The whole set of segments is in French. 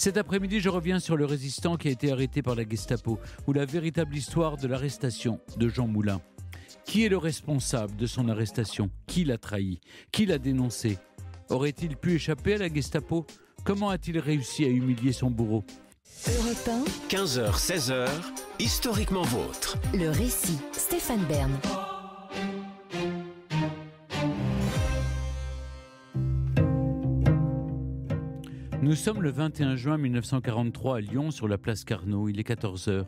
Cet après-midi, je reviens sur le résistant qui a été arrêté par la Gestapo, ou la véritable histoire de l'arrestation de Jean Moulin. Qui est le responsable de son arrestation? Qui l'a trahi? Qui l'a dénoncé? Aurait-il pu échapper à la Gestapo? Comment a-t-il réussi à humilier son bourreau? Europe 1, 15h, 16h, historiquement vôtre. le récit, Stéphane Bern. Nous sommes le 21 juin 1943 à Lyon, sur la place Carnot. Il est 14h.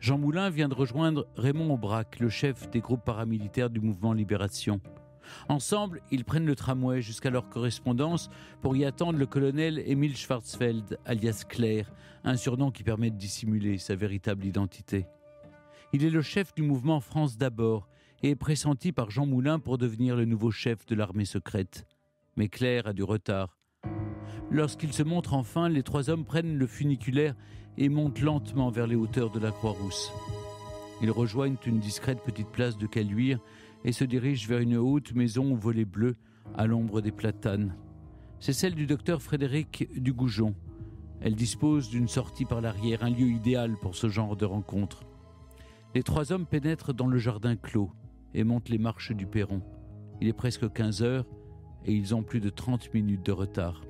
Jean Moulin vient de rejoindre Raymond Aubrac, le chef des groupes paramilitaires du mouvement Libération. Ensemble, ils prennent le tramway jusqu'à leur correspondance pour y attendre le colonel Émile Schwarzfeld, alias Claire, un surnom qui permet de dissimuler sa véritable identité. Il est le chef du mouvement France d'abord et est pressenti par Jean Moulin pour devenir le nouveau chef de l'armée secrète. Mais Claire a du retard. Lorsqu'il se montre enfin, les trois hommes prennent le funiculaire et montent lentement vers les hauteurs de la Croix-Rousse. Ils rejoignent une discrète petite place de Caluire et se dirigent vers une haute maison aux volets bleus à l'ombre des platanes. C'est celle du docteur Frédéric Dugoujon. Elle dispose d'une sortie par l'arrière, un lieu idéal pour ce genre de rencontre. Les trois hommes pénètrent dans le jardin clos et montent les marches du perron. Il est presque 15 heures et ils ont plus de 30 minutes de retard.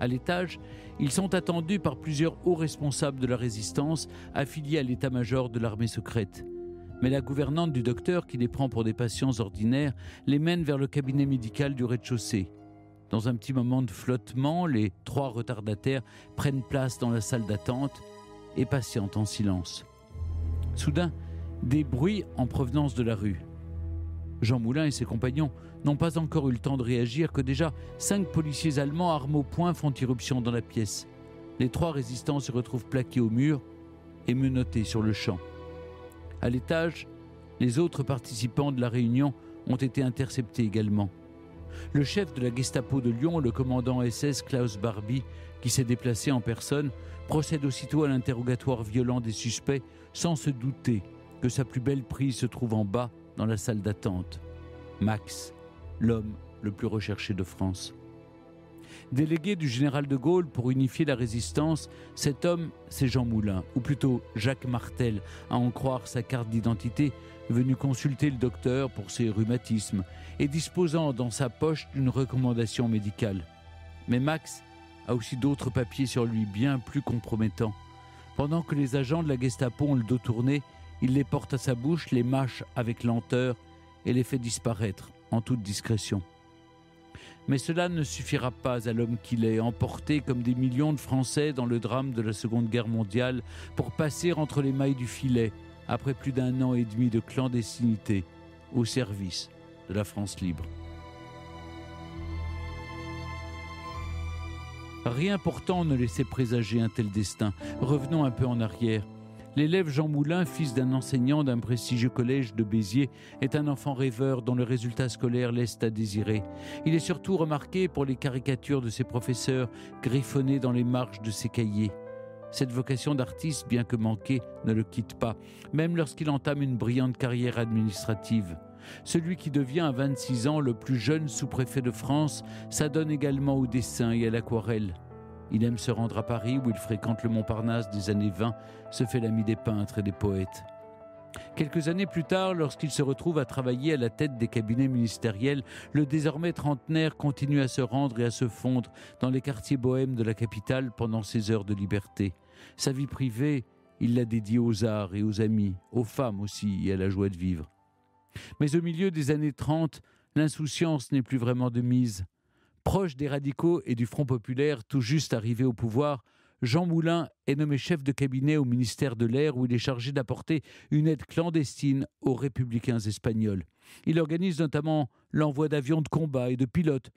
À l'étage, ils sont attendus par plusieurs hauts responsables de la résistance affiliés à l'état-major de l'armée secrète. Mais la gouvernante du docteur, qui les prend pour des patients ordinaires, les mène vers le cabinet médical du rez-de-chaussée. Dans un petit moment de flottement, les trois retardataires prennent place dans la salle d'attente et patientent en silence. Soudain, des bruits en provenance de la rue. Jean Moulin et ses compagnons n'ont pas encore eu le temps de réagir que déjà 5 policiers allemands armes au poing font irruption dans la pièce. Les 3 résistants se retrouvent plaqués au mur et menottés sur le champ. À l'étage, les autres participants de la réunion ont été interceptés également. Le chef de la Gestapo de Lyon, le commandant SS Klaus Barbie, qui s'est déplacé en personne, procède aussitôt à l'interrogatoire violent des suspects sans se douter que sa plus belle prise se trouve en bas dans la salle d'attente. Max, l'homme le plus recherché de France. Délégué du général de Gaulle pour unifier la résistance, cet homme, c'est Jean Moulin, ou plutôt Jacques Martel, à en croire sa carte d'identité, venu consulter le docteur pour ses rhumatismes et disposant dans sa poche d'une recommandation médicale. Mais Max a aussi d'autres papiers sur lui bien plus compromettants. Pendant que les agents de la Gestapo ont le dos tourné, il les porte à sa bouche, les mâche avec lenteur et les fait disparaître en toute discrétion. Mais cela ne suffira pas à l'homme qu'il est, emporté comme des millions de Français dans le drame de la Seconde Guerre mondiale pour passer entre les mailles du filet après plus d'1 an et demi de clandestinité au service de la France libre. Rien pourtant ne laissait présager un tel destin. Revenons un peu en arrière. L'élève Jean Moulin, fils d'un enseignant d'un prestigieux collège de Béziers, est un enfant rêveur dont le résultat scolaire laisse à désirer. Il est surtout remarqué pour les caricatures de ses professeurs, griffonnées dans les marges de ses cahiers. Cette vocation d'artiste, bien que manquée, ne le quitte pas, même lorsqu'il entame une brillante carrière administrative. Celui qui devient à 26 ans le plus jeune sous-préfet de France s'adonne également au dessin et à l'aquarelle. Il aime se rendre à Paris où il fréquente le Montparnasse des années 20, se fait l'ami des peintres et des poètes. Quelques années plus tard, lorsqu'il se retrouve à travailler à la tête des cabinets ministériels, le désormais trentenaire continue à se rendre et à se fondre dans les quartiers bohèmes de la capitale pendant ses heures de liberté. Sa vie privée, il l'a dédiée aux arts et aux amis, aux femmes aussi et à la joie de vivre. Mais au milieu des années 30, l'insouciance n'est plus vraiment de mise. Proche des radicaux et du Front populaire tout juste arrivé au pouvoir, Jean Moulin est nommé chef de cabinet au ministère de l'Air où il est chargé d'apporter une aide clandestine aux républicains espagnols. Il organise notamment l'envoi d'avions de combat et de pilotes,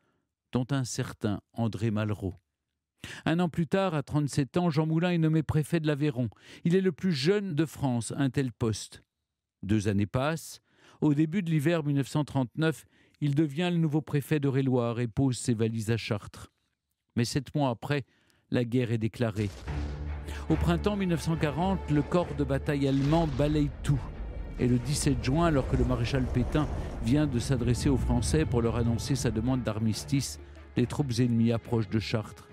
dont un certain André Malraux. 1 an plus tard, à 37 ans, Jean Moulin est nommé préfet de l'Aveyron. Il est le plus jeune de France à un tel poste. 2 années passent. Au début de l'hiver 1939, il devient le nouveau préfet d'Eure-et-Loir et pose ses valises à Chartres. Mais 7 mois après, la guerre est déclarée. Au printemps 1940, le corps de bataille allemand balaye tout. Et le 17 juin, alors que le maréchal Pétain vient de s'adresser aux Français pour leur annoncer sa demande d'armistice, les troupes ennemies approchent de Chartres.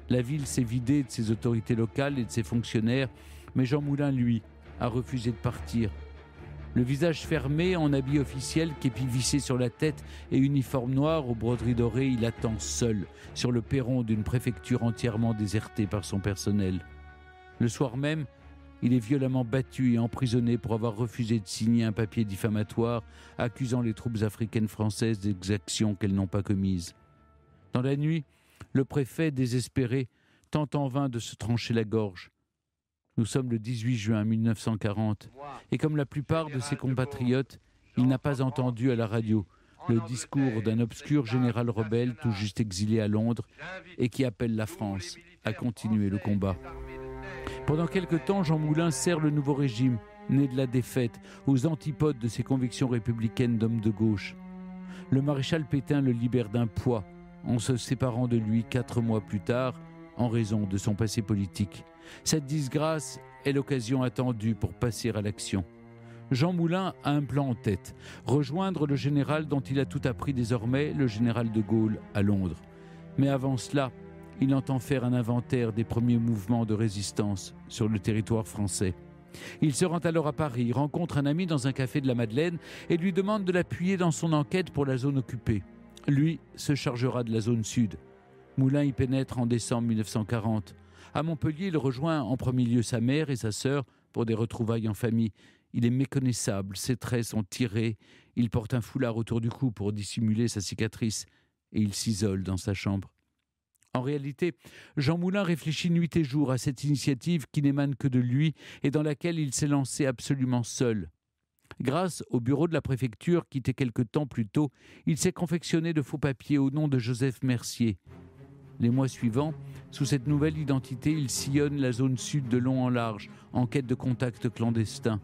La ville s'est vidée de ses autorités locales et de ses fonctionnaires, mais Jean Moulin, lui, a refusé de partir. Le visage fermé, en habit officiel, képi vissé sur la tête et uniforme noir aux broderies dorées, il attend seul, sur le perron d'une préfecture entièrement désertée par son personnel. Le soir même, il est violemment battu et emprisonné pour avoir refusé de signer un papier diffamatoire accusant les troupes africaines françaises d'exactions qu'elles n'ont pas commises. Dans la nuit, le préfet, désespéré, tente en vain de se trancher la gorge. Nous sommes le 18 juin 1940 et comme la plupart de ses compatriotes, il n'a pas entendu à la radio le discours d'un obscur général rebelle tout juste exilé à Londres et qui appelle la France à continuer le combat. Pendant quelque temps, Jean Moulin sert le nouveau régime, né de la défaite, aux antipodes de ses convictions républicaines d'homme de gauche. Le maréchal Pétain le libère d'un poids en se séparant de lui 4 mois plus tard en raison de son passé politique. Cette disgrâce est l'occasion attendue pour passer à l'action. Jean Moulin a un plan en tête, rejoindre le général dont il a tout appris désormais, le général de Gaulle, à Londres. Mais avant cela, il entend faire un inventaire des premiers mouvements de résistance sur le territoire français. Il se rend alors à Paris, rencontre un ami dans un café de la Madeleine et lui demande de l'appuyer dans son enquête pour la zone occupée. Lui se chargera de la zone sud. Moulin y pénètre en décembre 1940. À Montpellier, il rejoint en premier lieu sa mère et sa sœur pour des retrouvailles en famille. Il est méconnaissable, ses traits sont tirés, il porte un foulard autour du cou pour dissimuler sa cicatrice et il s'isole dans sa chambre. En réalité, Jean Moulin réfléchit nuit et jour à cette initiative qui n'émane que de lui et dans laquelle il s'est lancé absolument seul. Grâce au bureau de la préfecture, quitté quelque temps plus tôt, il s'est confectionné de faux papiers au nom de Joseph Mercier. Les mois suivants, sous cette nouvelle identité, il sillonne la zone sud de long en large, en quête de contacts clandestins.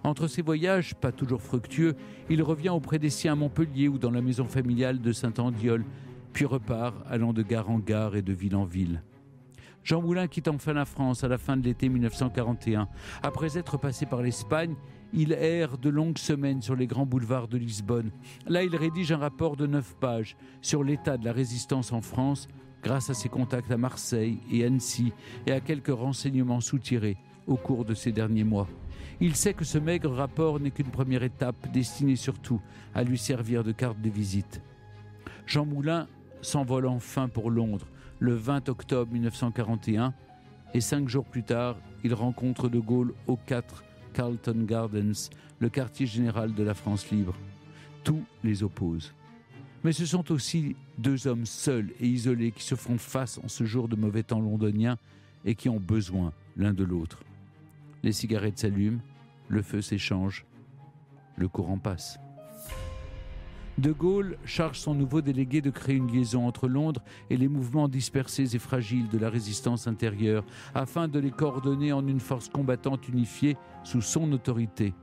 Entre ses voyages, pas toujours fructueux, il revient auprès des siens à Montpellier ou dans la maison familiale de Saint-Andiol, puis repart, allant de gare en gare et de ville en ville. Jean Moulin quitte enfin la France à la fin de l'été 1941. Après être passé par l'Espagne, il erre de longues semaines sur les grands boulevards de Lisbonne. Là, il rédige un rapport de 9 pages sur l'état de la résistance en France, grâce à ses contacts à Marseille et Annecy et à quelques renseignements soutirés au cours de ces derniers mois. Il sait que ce maigre rapport n'est qu'une première étape, destinée surtout à lui servir de carte de visite. Jean Moulin s'envole enfin pour Londres le 20 octobre 1941 et 5 jours plus tard, il rencontre de Gaulle au 4 Carlton Gardens, le quartier général de la France libre. Tout les oppose. Mais ce sont aussi 2 hommes seuls et isolés qui se font face en ce jour de mauvais temps londonien et qui ont besoin l'un de l'autre. Les cigarettes s'allument, le feu s'échange, le courant passe. De Gaulle charge son nouveau délégué de créer une liaison entre Londres et les mouvements dispersés et fragiles de la résistance intérieure, afin de les coordonner en une force combattante unifiée sous son autorité.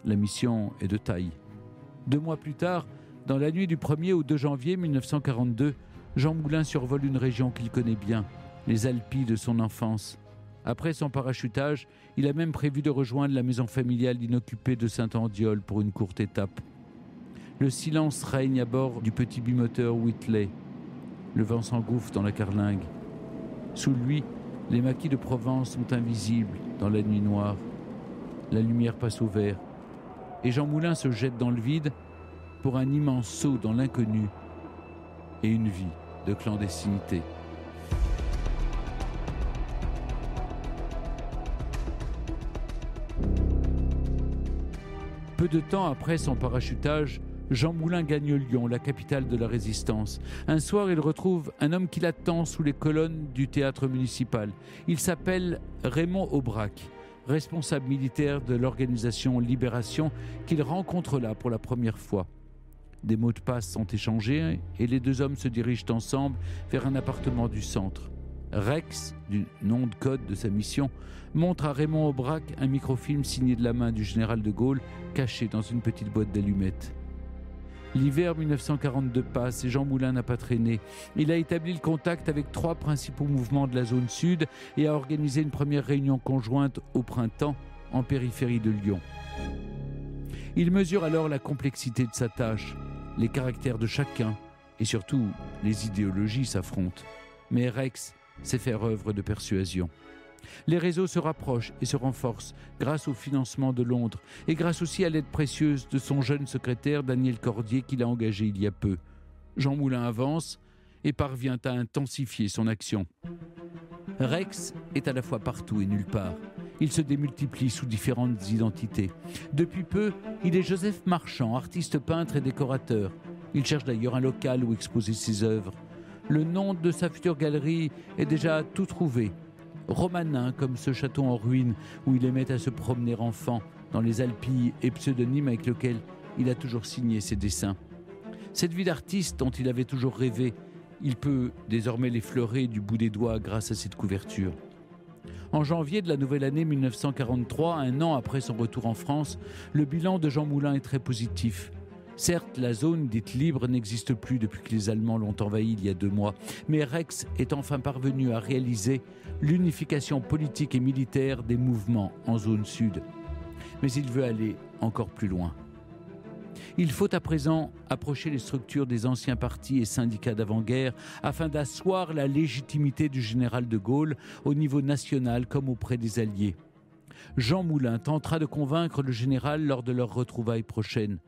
La mission est de taille. 2 mois plus tard, dans la nuit du 1er au 2 janvier 1942, Jean Moulin survole une région qu'il connaît bien, les Alpilles de son enfance. Après son parachutage, il a même prévu de rejoindre la maison familiale inoccupée de Saint-Andiol pour une courte étape. Le silence règne à bord du petit bimoteur Whitley. Le vent s'engouffre dans la carlingue. Sous lui, les maquis de Provence sont invisibles dans la nuit noire. La lumière passe au vert. Et Jean Moulin se jette dans le vide pour un immense saut dans l'inconnu et une vie de clandestinité. Peu de temps après son parachutage, Jean Moulin gagne Lyon, la capitale de la résistance. Un soir, il retrouve un homme qui l'attend sous les colonnes du théâtre municipal. Il s'appelle Raymond Aubrac, responsable militaire de l'organisation Libération, qu'il rencontre là pour la première fois. Des mots de passe sont échangés et les 2 hommes se dirigent ensemble vers un appartement du centre. Rex, du nom de code de sa mission, montre à Raymond Aubrac un microfilm signé de la main du général de Gaulle, caché dans une petite boîte d'allumettes. L'hiver 1942 passe et Jean Moulin n'a pas traîné. Il a établi le contact avec 3 principaux mouvements de la zone sud et a organisé une première réunion conjointe au printemps en périphérie de Lyon. Il mesure alors la complexité de sa tâche, les caractères de chacun et surtout les idéologies s'affrontent. Mais Rex c'est faire œuvre de persuasion. Les réseaux se rapprochent et se renforcent grâce au financement de Londres et grâce aussi à l'aide précieuse de son jeune secrétaire Daniel Cordier qu'il a engagé il y a peu. Jean Moulin avance et parvient à intensifier son action. Rex est à la fois partout et nulle part. Il se démultiplie sous différentes identités. Depuis peu, il est Joseph Marchand, artiste peintre et décorateur. Il cherche d'ailleurs un local où exposer ses œuvres. Le nom de sa future galerie est déjà tout trouvé. Romanin, comme ce château en ruine où il aimait à se promener enfant, dans les Alpilles, et pseudonyme avec lequel il a toujours signé ses dessins. Cette vie d'artiste dont il avait toujours rêvé, il peut désormais l'effleurer du bout des doigts grâce à cette couverture. En janvier de la nouvelle année 1943, un an après son retour en France, le bilan de Jean Moulin est très positif. Certes, la zone dite libre n'existe plus depuis que les Allemands l'ont envahie il y a 2 mois, mais Rex est enfin parvenu à réaliser l'unification politique et militaire des mouvements en zone sud. Mais il veut aller encore plus loin. Il faut à présent approcher les structures des anciens partis et syndicats d'avant-guerre afin d'asseoir la légitimité du général de Gaulle au niveau national comme auprès des Alliés. Jean Moulin tentera de convaincre le général lors de leurs retrouvailles prochaines.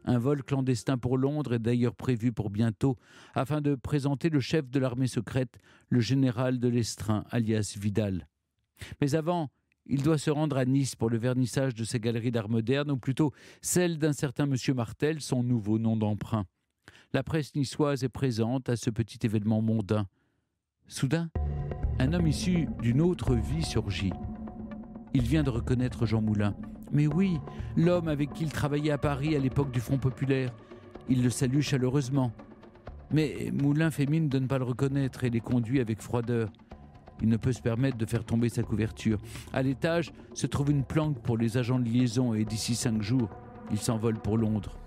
Un vol clandestin pour Londres est d'ailleurs prévu pour bientôt afin de présenter le chef de l'armée secrète, le général de l'Estrin, alias Vidal. Mais avant, il doit se rendre à Nice pour le vernissage de sa galerie d'art moderne, ou plutôt celle d'un certain Monsieur Martel, son nouveau nom d'emprunt. La presse niçoise est présente à ce petit événement mondain. Soudain, un homme issu d'une autre vie surgit. Il vient de reconnaître Jean Moulin. Mais oui, l'homme avec qui il travaillait à Paris à l'époque du Front populaire. Il le salue chaleureusement. Mais Moulin fait mine de ne pas le reconnaître et les conduit avec froideur. Il ne peut se permettre de faire tomber sa couverture. À l'étage se trouve une planque pour les agents de liaison et d'ici 5 jours, il s'envole pour Londres.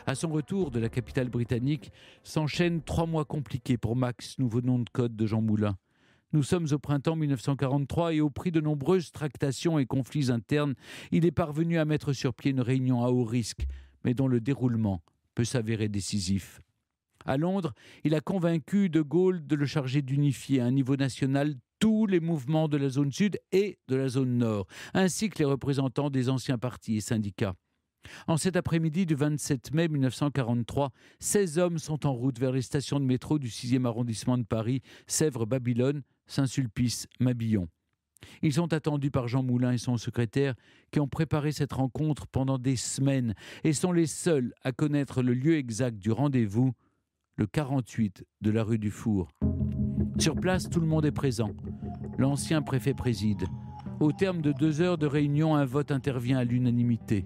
À son retour de la capitale britannique, s'enchaînent 3 mois compliqués pour Max, nouveau nom de code de Jean Moulin. Nous sommes au printemps 1943 et au prix de nombreuses tractations et conflits internes, il est parvenu à mettre sur pied une réunion à haut risque, mais dont le déroulement peut s'avérer décisif. À Londres, il a convaincu de Gaulle de le charger d'unifier à un niveau national tous les mouvements de la zone sud et de la zone nord, ainsi que les représentants des anciens partis et syndicats. En cet après-midi du 27 mai 1943, 16 hommes sont en route vers les stations de métro du 6e arrondissement de Paris, Sèvres-Babylone, Saint-Sulpice, Mabillon. Ils sont attendus par Jean Moulin et son secrétaire qui ont préparé cette rencontre pendant des semaines et sont les seuls à connaître le lieu exact du rendez-vous, le 48 de la rue du Four. Sur place, tout le monde est présent. L'ancien préfet préside. Au terme de 2 heures de réunion, un vote intervient à l'unanimité.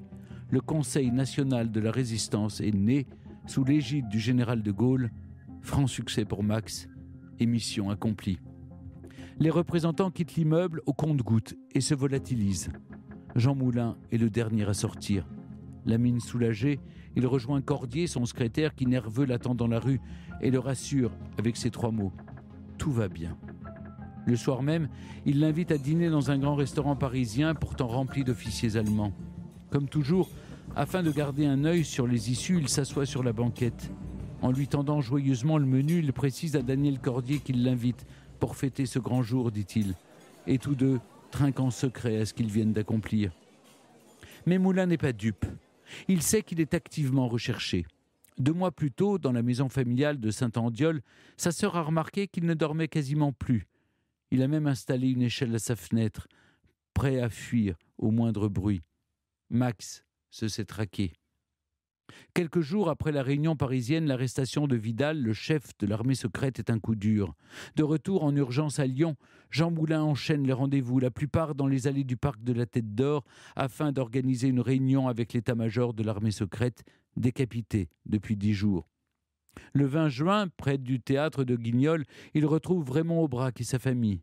Le Conseil national de la résistance est né sous l'égide du général de Gaulle. Franc succès pour Max et mission accomplie. Les représentants quittent l'immeuble au compte-gouttes et se volatilisent. Jean Moulin est le dernier à sortir. La mine soulagée, il rejoint Cordier, son secrétaire, qui nerveux l'attend dans la rue et le rassure avec ces 3 mots. Tout va bien. Le soir même, il l'invite à dîner dans un grand restaurant parisien pourtant rempli d'officiers allemands. Comme toujours, afin de garder un œil sur les issues, il s'assoit sur la banquette. En lui tendant joyeusement le menu, il précise à Daniel Cordier qu'il l'invite pour fêter ce grand jour, dit-il. Et tous deux trinquent en secret à ce qu'ils viennent d'accomplir. Mais Moulin n'est pas dupe. Il sait qu'il est activement recherché. 2 mois plus tôt, dans la maison familiale de Saint-Andiol, sa sœur a remarqué qu'il ne dormait quasiment plus. Il a même installé une échelle à sa fenêtre, prêt à fuir au moindre bruit. Max se sait traqué. Quelques jours après la réunion parisienne, l'arrestation de Vidal, le chef de l'armée secrète, est un coup dur. De retour en urgence à Lyon, Jean Moulin enchaîne les rendez-vous, la plupart dans les allées du parc de la Tête d'Or, afin d'organiser une réunion avec l'état-major de l'armée secrète, décapité depuis 10 jours. Le 20 juin, près du théâtre de Guignol, il retrouve Raymond Aubrac et sa famille.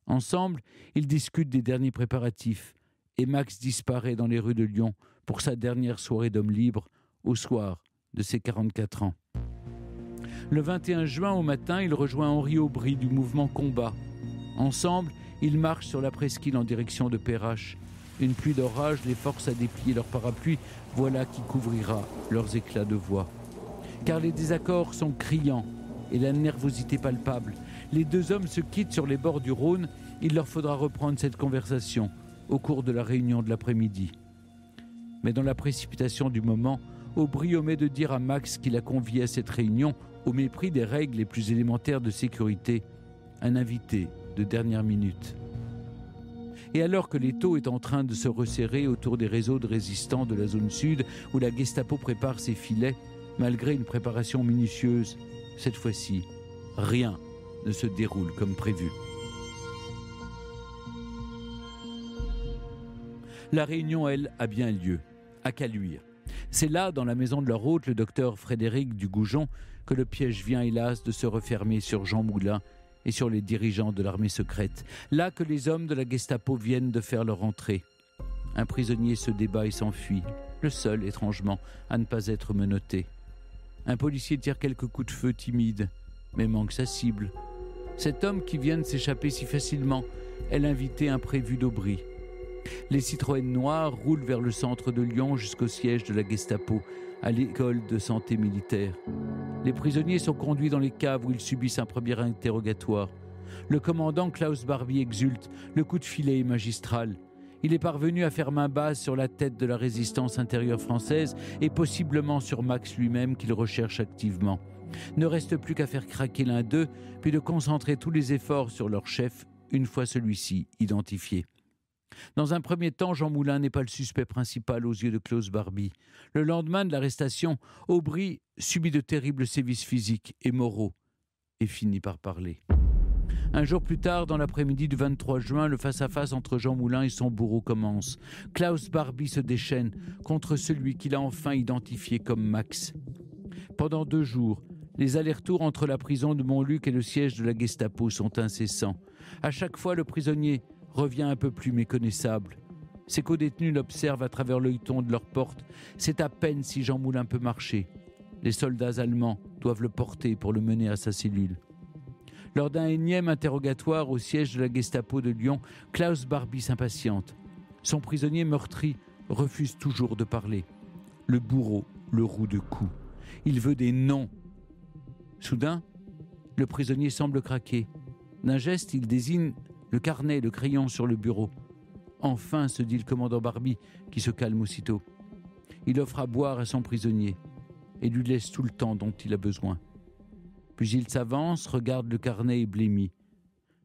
Ensemble, ils discutent des derniers préparatifs, et Max disparaît dans les rues de Lyon pour sa dernière soirée d'homme libre, au soir de ses 44 ans. Le 21 juin au matin, il rejoint Henri Aubry du mouvement Combat. Ensemble, ils marchent sur la presqu'île en direction de Perrache. Une pluie d'orage les force à déplier leurs parapluies, voilà qui couvrira leurs éclats de voix. Car les désaccords sont criants et la nervosité palpable. Les deux hommes se quittent sur les bords du Rhône. Il leur faudra reprendre cette conversation au cours de la réunion de l'après-midi. Mais dans la précipitation du moment, Aubry omet de dire à Max qu'il a convié à cette réunion, au mépris des règles les plus élémentaires de sécurité, un invité de dernière minute. Et alors que l'étau est en train de se resserrer autour des réseaux de résistants de la zone sud, où la Gestapo prépare ses filets, malgré une préparation minutieuse, cette fois-ci, rien ne se déroule comme prévu. La réunion, elle, a bien lieu, à Caluire. C'est là, dans la maison de leur hôte, le docteur Frédéric Dugoujon, que le piège vient hélas de se refermer sur Jean Moulin et sur les dirigeants de l'armée secrète. Là que les hommes de la Gestapo viennent de faire leur entrée. Un prisonnier se débat et s'enfuit, le seul, étrangement, à ne pas être menotté. Un policier tire quelques coups de feu timides, mais manque sa cible. Cet homme qui vient de s'échapper si facilement est l'invité imprévu d'Aubry. Les Citroën noirs roulent vers le centre de Lyon jusqu'au siège de la Gestapo, à l'école de santé militaire. Les prisonniers sont conduits dans les caves où ils subissent un premier interrogatoire. Le commandant Klaus Barbie exulte, le coup de filet est magistral. Il est parvenu à faire main basse sur la tête de la résistance intérieure française et possiblement sur Max lui-même qu'il recherche activement. Ne reste plus qu'à faire craquer l'un d'eux, puis de concentrer tous les efforts sur leur chef, une fois celui-ci identifié. Dans un premier temps, Jean Moulin n'est pas le suspect principal aux yeux de Klaus Barbie. Le lendemain de l'arrestation, Aubry subit de terribles sévices physiques et moraux et finit par parler. Un jour plus tard, dans l'après-midi du 23 juin, le face-à-face entre Jean Moulin et son bourreau commence. Klaus Barbie se déchaîne contre celui qu'il a enfin identifié comme Max. Pendant 2 jours, les allers-retours entre la prison de Montluc et le siège de la Gestapo sont incessants. À chaque fois, le prisonnier revient un peu plus méconnaissable. Ses codétenus l'observent à travers l'œilleton de leur porte. C'est à peine si Jean Moulin peut marcher. Les soldats allemands doivent le porter pour le mener à sa cellule. Lors d'un énième interrogatoire au siège de la Gestapo de Lyon, Klaus Barbie s'impatiente. Son prisonnier meurtri refuse toujours de parler. Le bourreau le roue de coups. Il veut des noms. Soudain, le prisonnier semble craquer. D'un geste, il désigne le carnet, le crayon sur le bureau. Enfin, se dit le commandant Barbie, qui se calme aussitôt. Il offre à boire à son prisonnier et lui laisse tout le temps dont il a besoin. Puis il s'avance, regarde le carnet et blêmit.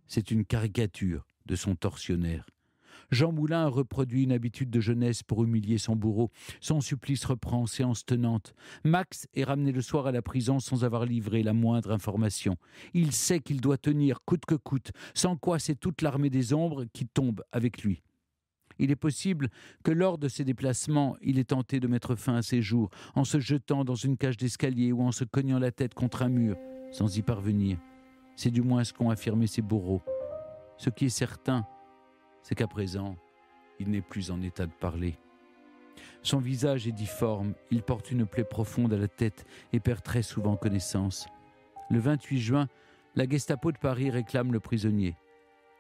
C'est une caricature de son tortionnaire. Jean Moulin a reproduit une habitude de jeunesse pour humilier son bourreau. Son supplice reprend, séance tenante. Max est ramené le soir à la prison sans avoir livré la moindre information. Il sait qu'il doit tenir coûte que coûte, sans quoi c'est toute l'armée des ombres qui tombe avec lui. Il est possible que lors de ses déplacements, il ait tenté de mettre fin à ses jours, en se jetant dans une cage d'escalier ou en se cognant la tête contre un mur, sans y parvenir. C'est du moins ce qu'ont affirmé ses bourreaux. Ce qui est certain, c'est qu'à présent, il n'est plus en état de parler. Son visage est difforme, il porte une plaie profonde à la tête et perd très souvent connaissance. Le 28 juin, la Gestapo de Paris réclame le prisonnier.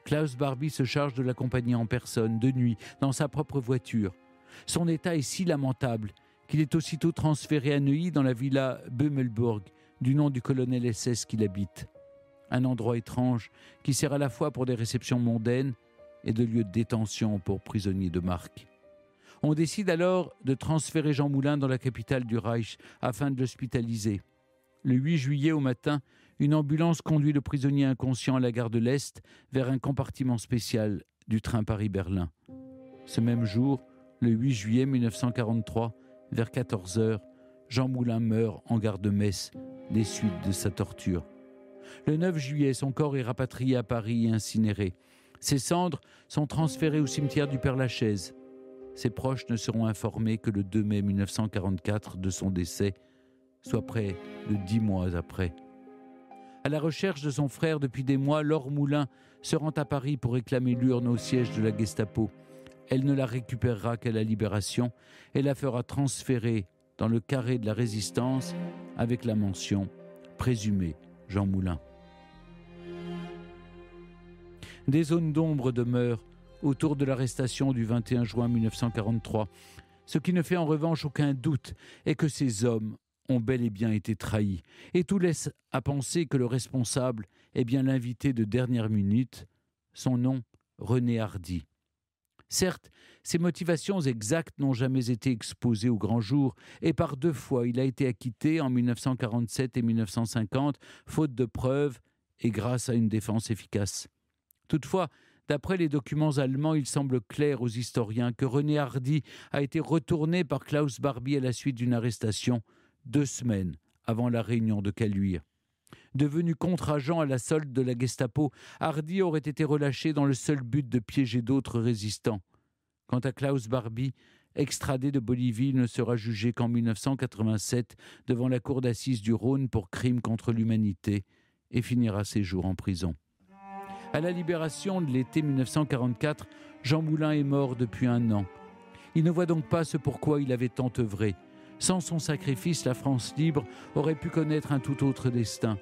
Klaus Barbie se charge de l'accompagner en personne, de nuit, dans sa propre voiture. Son état est si lamentable qu'il est aussitôt transféré à Neuilly dans la villa Bömelburg, du nom du colonel SS qu'il habite. Un endroit étrange qui sert à la fois pour des réceptions mondaines et de lieux de détention pour prisonniers de marque. On décide alors de transférer Jean Moulin dans la capitale du Reich afin de l'hospitaliser. Le 8 juillet au matin, une ambulance conduit le prisonnier inconscient à la gare de l'Est vers un compartiment spécial du train Paris-Berlin. Ce même jour, le 8 juillet 1943, vers 14h, Jean Moulin meurt en gare de Metz des suites de sa torture. Le 9 juillet, son corps est rapatrié à Paris et incinéré. Ses cendres sont transférées au cimetière du Père-Lachaise. Ses proches ne seront informés que le 2 mai 1944 de son décès, soit près de 10 mois après. À la recherche de son frère depuis des mois, Laure Moulin se rend à Paris pour réclamer l'urne au siège de la Gestapo. Elle ne la récupérera qu'à la Libération et la fera transférer dans le carré de la Résistance avec la mention « Présumé Jean Moulin ». Des zones d'ombre demeurent autour de l'arrestation du 21 juin 1943. Ce qui ne fait en revanche aucun doute est que ces hommes ont bel et bien été trahis. Et tout laisse à penser que le responsable est bien l'invité de dernière minute, son nom, René Hardy. Certes, ses motivations exactes n'ont jamais été exposées au grand jour, et par 2 fois il a été acquitté en 1947 et 1950, faute de preuves et grâce à une défense efficace. Toutefois, d'après les documents allemands, il semble clair aux historiens que René Hardy a été retourné par Klaus Barbie à la suite d'une arrestation 2 semaines avant la réunion de Caluire. Devenu contre-agent à la solde de la Gestapo, Hardy aurait été relâché dans le seul but de piéger d'autres résistants. Quant à Klaus Barbie, extradé de Bolivie, il ne sera jugé qu'en 1987 devant la cour d'assises du Rhône pour crimes contre l'humanité et finira ses jours en prison. À la libération de l'été 1944, Jean Moulin est mort depuis 1 an. Il ne voit donc pas ce pourquoi il avait tant œuvré. Sans son sacrifice, la France libre aurait pu connaître un tout autre destin.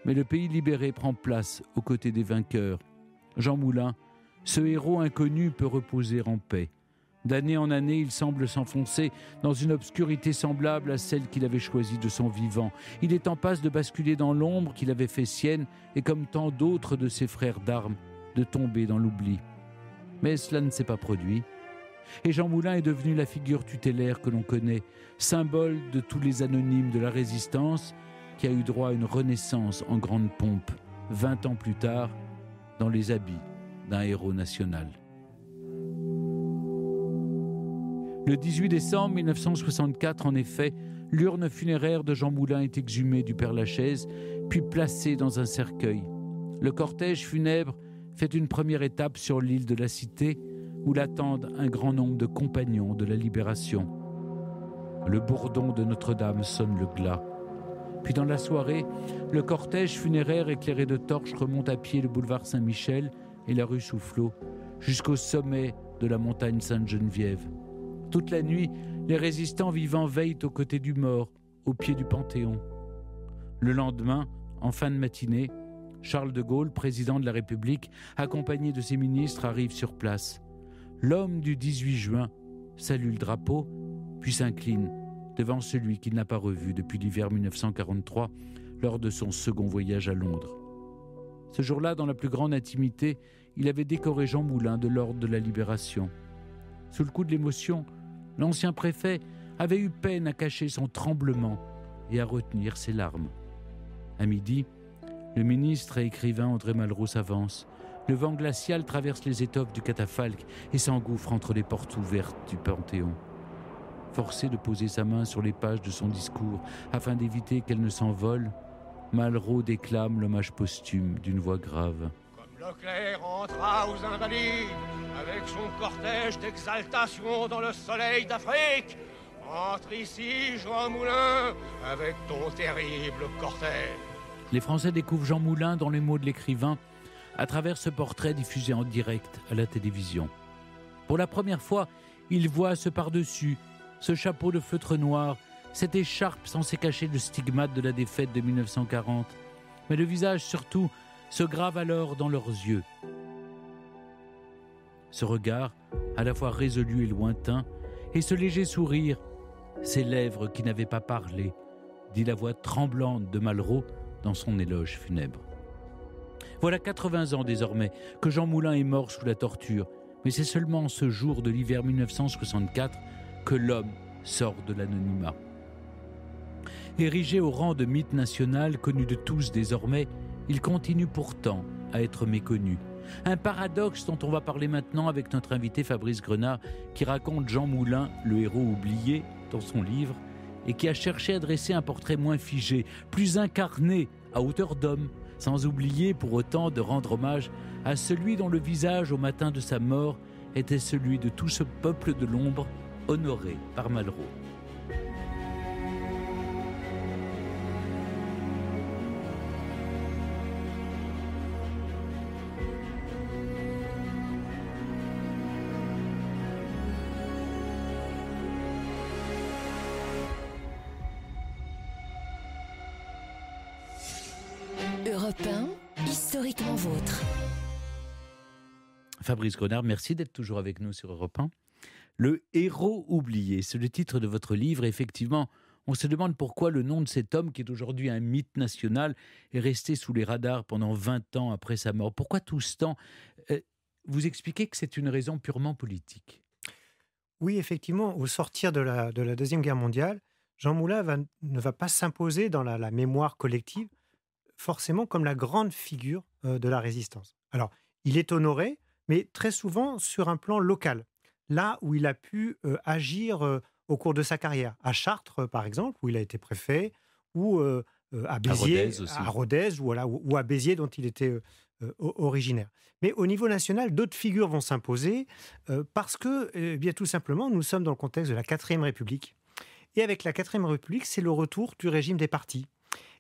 Mais le pays libéré prend place aux côtés des vainqueurs. Jean Moulin, ce héros inconnu, peut reposer en paix. D'année en année, il semble s'enfoncer dans une obscurité semblable à celle qu'il avait choisie de son vivant. Il est en passe de basculer dans l'ombre qu'il avait fait sienne et, comme tant d'autres de ses frères d'armes, de tomber dans l'oubli. Mais cela ne s'est pas produit. Et Jean Moulin est devenu la figure tutélaire que l'on connaît, symbole de tous les anonymes de la résistance, qui a eu droit à une renaissance en grande pompe, 20 ans plus tard, dans les habits d'un héros national. Le 18 décembre 1964, en effet, l'urne funéraire de Jean Moulin est exhumée du Père-Lachaise, puis placée dans un cercueil. Le cortège funèbre fait une première étape sur l'île de la Cité, où l'attendent un grand nombre de compagnons de la Libération. Le bourdon de Notre-Dame sonne le glas. Puis dans la soirée, le cortège funéraire éclairé de torches remonte à pied le boulevard Saint-Michel et la rue Soufflot, jusqu'au sommet de la montagne Sainte-Geneviève. Toute la nuit, les résistants vivants veillent aux côtés du mort, au pied du Panthéon. Le lendemain, en fin de matinée, Charles de Gaulle, président de la République, accompagné de ses ministres, arrive sur place. L'homme du 18 juin salue le drapeau, puis s'incline devant celui qu'il n'a pas revu depuis l'hiver 1943, lors de son second voyage à Londres. Ce jour-là, dans la plus grande intimité, il avait décoré Jean Moulin de l'ordre de la Libération. Sous le coup de l'émotion, l'ancien préfet avait eu peine à cacher son tremblement et à retenir ses larmes. À midi, le ministre et écrivain André Malraux s'avance. Le vent glacial traverse les étoffes du catafalque et s'engouffre entre les portes ouvertes du Panthéon. Forcé de poser sa main sur les pages de son discours afin d'éviter qu'elle ne s'envole, Malraux déclame l'hommage posthume d'une voix grave. Comme Leclerc entra aux Invalides avec son cortège d'exaltation dans le soleil d'Afrique, entre ici, Jean Moulin, avec ton terrible cortège. Les Français découvrent Jean Moulin dans les mots de l'écrivain à travers ce portrait diffusé en direct à la télévision. Pour la première fois, ils voient ce par-dessus, ce chapeau de feutre noir, cette écharpe censée cacher le stigmate de la défaite de 1940. Mais le visage surtout se grave alors dans leurs yeux. Ce regard, à la fois résolu et lointain, et ce léger sourire, ces lèvres qui n'avaient pas parlé, dit la voix tremblante de Malraux dans son éloge funèbre. Voilà 80 ans désormais que Jean Moulin est mort sous la torture, mais c'est seulement ce jour de l'hiver 1964 que l'homme sort de l'anonymat. Érigé au rang de mythe national, connu de tous désormais, il continue pourtant à être méconnu. Un paradoxe dont on va parler maintenant avec notre invité Fabrice Grenard, qui raconte Jean Moulin, le héros oublié, dans son livre, et qui a cherché à dresser un portrait moins figé, plus incarné, à hauteur d'homme, sans oublier pour autant de rendre hommage à celui dont le visage au matin de sa mort était celui de tout ce peuple de l'ombre honoré par Malraux. Europe 1, historiquement vôtre. Fabrice Grenard, merci d'être toujours avec nous sur Europe 1. Le héros oublié, c'est le titre de votre livre. Effectivement, On se demande pourquoi le nom de cet homme, qui est aujourd'hui un mythe national, est resté sous les radars pendant 20 ans après sa mort. Pourquoi tout ce temps? Vous expliquez que c'est une raison purement politique. Oui, effectivement, au sortir de la Deuxième Guerre mondiale, Jean Moulin ne va pas s'imposer dans la mémoire collective, forcément comme la grande figure de la résistance. Alors, il est honoré, mais très souvent sur un plan local, là où il a pu agir au cours de sa carrière. À Chartres, par exemple, où il a été préfet, ou à Béziers, à Rodez, ou à Béziers, dont il était originaire. Mais au niveau national, d'autres figures vont s'imposer parce que, bien tout simplement, nous sommes dans le contexte de la 4e République. Et avec la 4e République, c'est le retour du régime des partis.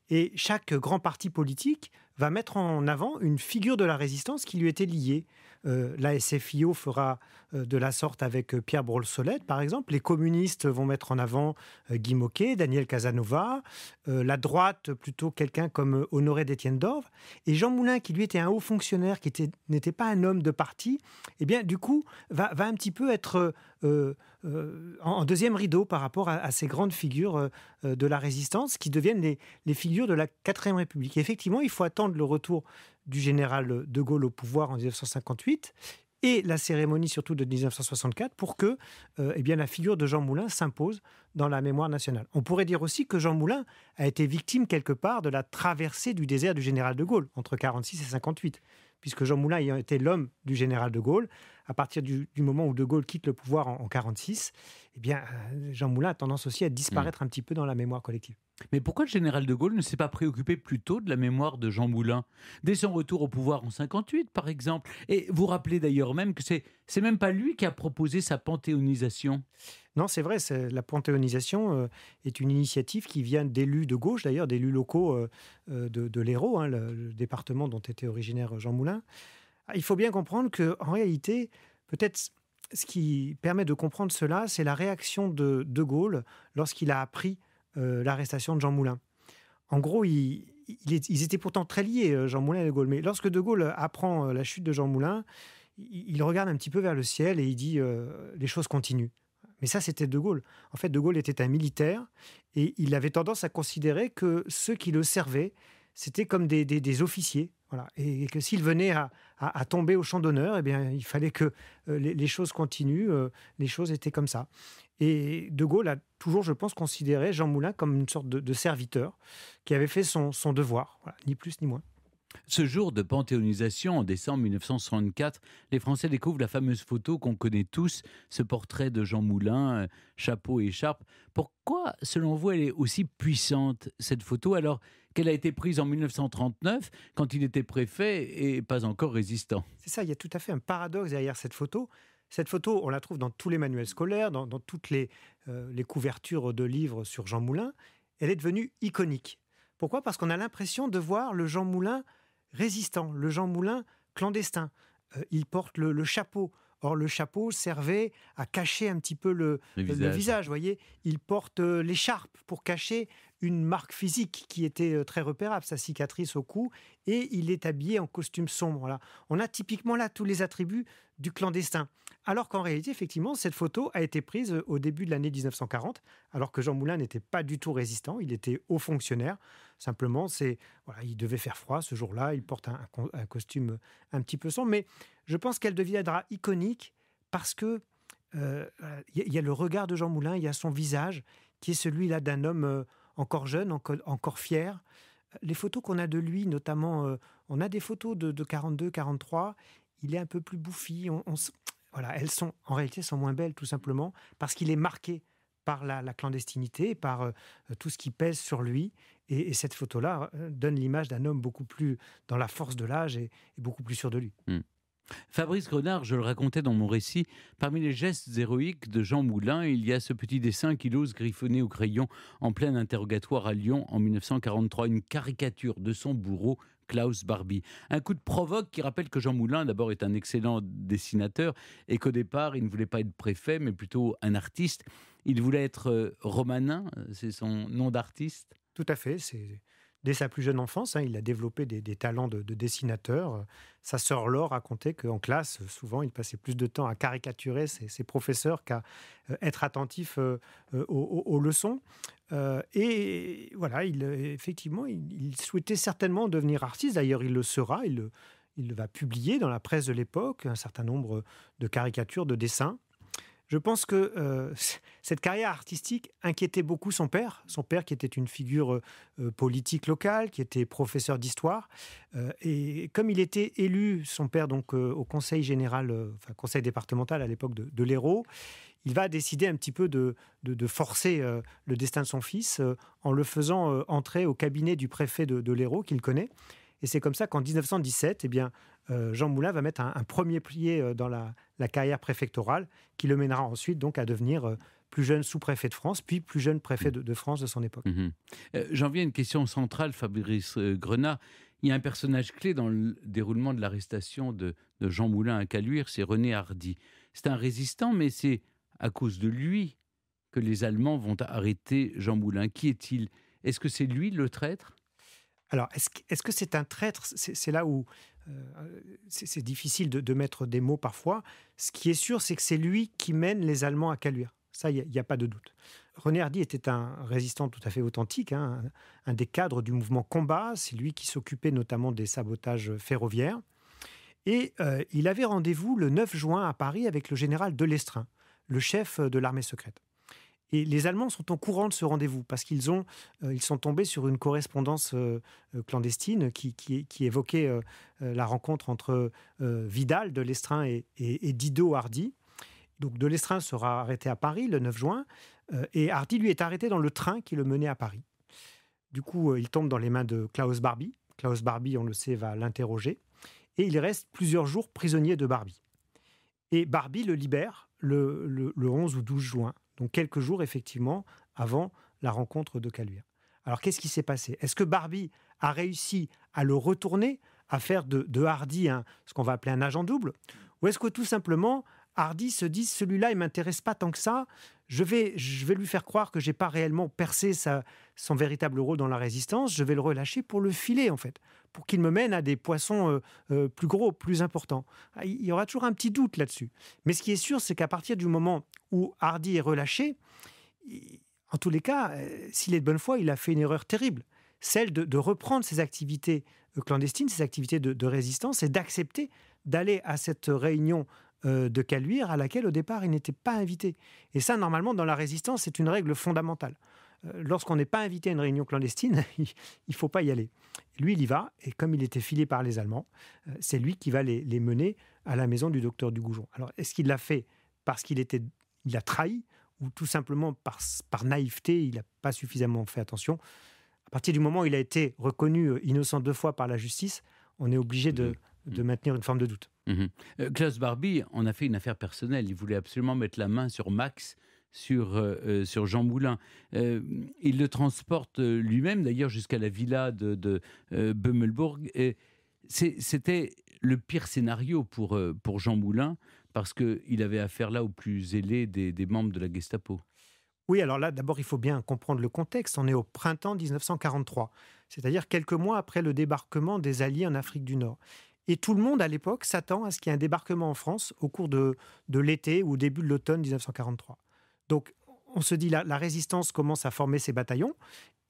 Et chaque grand parti politique va mettre en avant une figure de la résistance qui lui était liée. La SFIO fera de la sorte avec Pierre Brossolette, par exemple. Les communistes vont mettre en avant Guy Môquet, Daniel Casanova. La droite, plutôt quelqu'un comme Honoré d'Étienne d'Orves. Et Jean Moulin, qui lui était un haut fonctionnaire, qui n'était pas un homme de parti, eh bien, du coup, va un petit peu être en deuxième rideau par rapport à ces grandes figures de la résistance qui deviennent les figures de la 4e République. Et effectivement, il faut attendre le retour du général de Gaulle au pouvoir en 1958 et la cérémonie surtout de 1964 pour que eh bien, la figure de Jean Moulin s'impose dans la mémoire nationale. On pourrait dire aussi que Jean Moulin a été victime quelque part de la traversée du désert du général de Gaulle entre 1946 et 1958, puisque Jean Moulin ayant été l'homme du général de Gaulle, à partir du moment où de Gaulle quitte le pouvoir en 1946, eh bien, Jean Moulin a tendance aussi à disparaître un petit peu dans la mémoire collective. Mais pourquoi le général de Gaulle ne s'est pas préoccupé plus tôt de la mémoire de Jean Moulin, dès son retour au pouvoir en 1958, par exemple? Et vous rappelez d'ailleurs même que c'est même pas lui qui a proposé sa panthéonisation. Non, c'est vrai, la panthéonisation est une initiative qui vient d'élus de gauche, d'ailleurs, d'élus locaux de l'Hérault, hein, le département dont était originaire Jean Moulin. Il faut bien comprendre qu'en réalité, peut-être ce qui permet de comprendre cela, c'est la réaction de Gaulle lorsqu'il a appris l'arrestation de Jean Moulin. En gros, ils étaient pourtant très liés, Jean Moulin et de Gaulle. Mais lorsque de Gaulle apprend la chute de Jean Moulin, il regarde un petit peu vers le ciel et il dit les choses continuent. Mais ça, c'était de Gaulle. En fait, de Gaulle était un militaire et il avait tendance à considérer que ceux qui le servaient, c'était comme des officiers. Voilà. Et que s'il venait à tomber au champ d'honneur, eh bien, il fallait que les choses continuent. Les choses étaient comme ça. Et de Gaulle a toujours, je pense, considéré Jean Moulin comme une sorte de serviteur qui avait fait son devoir, voilà, ni plus ni moins. Ce jour de panthéonisation, en décembre 1964, les Français découvrent la fameuse photo qu'on connaît tous, ce portrait de Jean Moulin, chapeau et écharpe. Pourquoi, selon vous, elle est aussi puissante, cette photo, alors qu'elle a été prise en 1939, quand il était préfet et pas encore résistant? C'est ça, il y a tout à fait un paradoxe derrière cette photo. Cette photo, on la trouve dans tous les manuels scolaires, dans toutes les couvertures de livres sur Jean Moulin. Elle est devenue iconique. Pourquoi ? Parce qu'on a l'impression de voir le Jean Moulin résistant, le Jean Moulin clandestin. Il porte le chapeau. Or, le chapeau servait à cacher un petit peu le visage. Vous voyez, il porte l'écharpe pour cacher une marque physique qui était très repérable, sa cicatrice au cou, et il est habillé en costume sombre. Voilà. On a typiquement là tous les attributs du clandestin. Alors qu'en réalité, effectivement, cette photo a été prise au début de l'année 1940, alors que Jean Moulin n'était pas du tout résistant, il était haut fonctionnaire. Simplement, il devait faire froid ce jour-là, il porte un costume un petit peu sombre, mais je pense qu'elle deviendra iconique parce que y a le regard de Jean Moulin, il y a son visage qui est celui-là d'un homme encore jeune, encore fier. Les photos qu'on a de lui, notamment, on a des photos de 42, 43, il est un peu plus bouffi. Elles sont en réalité moins belles, tout simplement, parce qu'il est marqué par la clandestinité, par tout ce qui pèse sur lui. Et cette photo-là donne l'image d'un homme beaucoup plus dans la force de l'âge et beaucoup plus sûr de lui. Fabrice Grenard, je le racontais dans mon récit, parmi les gestes héroïques de Jean Moulin, il y a ce petit dessin qu'il ose griffonner au crayon en plein interrogatoire à Lyon en 1943, une caricature de son bourreau, Klaus Barbie. Un coup de provoque qui rappelle que Jean Moulin, d'abord, est un excellent dessinateur et qu'au départ, il ne voulait pas être préfet, mais plutôt un artiste. Il voulait être romanin, c'est son nom d'artiste. Tout à fait, c'est Dès sa plus jeune enfance, il a développé des talents de dessinateur. Sa sœur Laure racontait qu'en classe, souvent, il passait plus de temps à caricaturer ses professeurs qu'à être attentif aux leçons. Et voilà, effectivement, il souhaitait certainement devenir artiste. D'ailleurs, il le sera. Il va publier dans la presse de l'époque un certain nombre de caricatures, de dessins. Je pense que cette carrière artistique inquiétait beaucoup son père qui était une figure politique locale, qui était professeur d'histoire. Et comme il était élu, son père, donc au conseil général, conseil départemental à l'époque de l'Hérault, il va décider un petit peu de forcer le destin de son fils en le faisant entrer au cabinet du préfet de l'Hérault, qu'il connaît. Et c'est comme ça qu'en 1917, Jean Moulin va mettre un premier pied dans la carrière préfectorale, qui le mènera ensuite donc à devenir plus jeune sous-préfet de France, puis plus jeune préfet de France de son époque. J'en viens à une question centrale, Fabrice Grenat. Il y a un personnage clé dans le déroulement de l'arrestation de Jean Moulin à Caluire, c'est René Hardy. C'est un résistant, mais c'est à cause de lui que les Allemands vont arrêter Jean Moulin. Qui est-il ? Est-ce que c'est lui le traître ? Alors, est-ce que c'est un traître ? C'est là où c'est difficile de mettre des mots parfois. Ce qui est sûr, c'est que c'est lui qui mène les Allemands à Caluire. Ça, il n'y a pas de doute. René Hardy était un résistant tout à fait authentique, un des cadres du mouvement Combat. C'est lui qui s'occupait notamment des sabotages ferroviaires. Et il avait rendez-vous le 9 juin à Paris avec le général Delestrin, le chef de l'armée secrète. Et les Allemands sont au courant de ce rendez-vous parce qu'ils sont tombés sur une correspondance clandestine qui évoquait la rencontre entre Vidal, Delestrin et Didot Hardy. Donc Delestrin sera arrêté à Paris le 9 juin et Hardy, lui, est arrêté dans le train qui le menait à Paris. Du coup, il tombe dans les mains de Klaus Barbie. Klaus Barbie, on le sait, va l'interroger et il reste plusieurs jours prisonnier de Barbie. Et Barbie le libère le 11 ou 12 juin. Donc quelques jours, effectivement, avant la rencontre de Caluire. Alors, qu'est-ce qui s'est passé ? Est-ce que Barbie a réussi à le retourner, à faire de Hardy ce qu'on va appeler un agent double ? Ou est-ce que tout simplement, Hardy se dit, celui-là, il ne m'intéresse pas tant que ça, je vais lui faire croire que je n'ai pas réellement percé son véritable rôle dans la résistance, je vais le relâcher pour le filer, en fait, pour qu'il me mène à des poissons plus gros, plus importants. Il y aura toujours un petit doute là-dessus. Mais ce qui est sûr, c'est qu'à partir du moment où Hardy est relâché, en tous les cas, s'il est de bonne foi, il a fait une erreur terrible, celle de reprendre ses activités clandestines, ses activités de résistance, et d'accepter d'aller à cette réunion de Caluire à laquelle, au départ, il n'était pas invité. Et ça, normalement, dans la résistance, c'est une règle fondamentale. Lorsqu'on n'est pas invité à une réunion clandestine, il ne faut pas y aller. Lui, il y va, et comme il était filé par les Allemands, c'est lui qui va les mener à la maison du docteur Dugoujon. Alors, est-ce qu'il l'a fait parce qu'il a trahi, ou tout simplement par naïveté, il n'a pas suffisamment fait attention ? À partir du moment où il a été reconnu innocent 2 fois par la justice, on est obligé de maintenir une forme de doute. Klaus Barbie en a fait une affaire personnelle. Il voulait absolument mettre la main sur Max, sur Jean Moulin. Il le transporte lui-même, d'ailleurs, jusqu'à la villa de Bömelburg. Et c'était le pire scénario pour Jean Moulin, parce qu'il avait affaire là au plus zélé des membres de la Gestapo. Oui, alors là, d'abord, il faut bien comprendre le contexte. On est au printemps 1943, c'est-à-dire quelques mois après le débarquement des Alliés en Afrique du Nord. Et tout le monde, à l'époque, s'attend à ce qu'il y ait un débarquement en France au cours de l'été ou au début de l'automne 1943. Donc, on se dit, la résistance commence à former ses bataillons.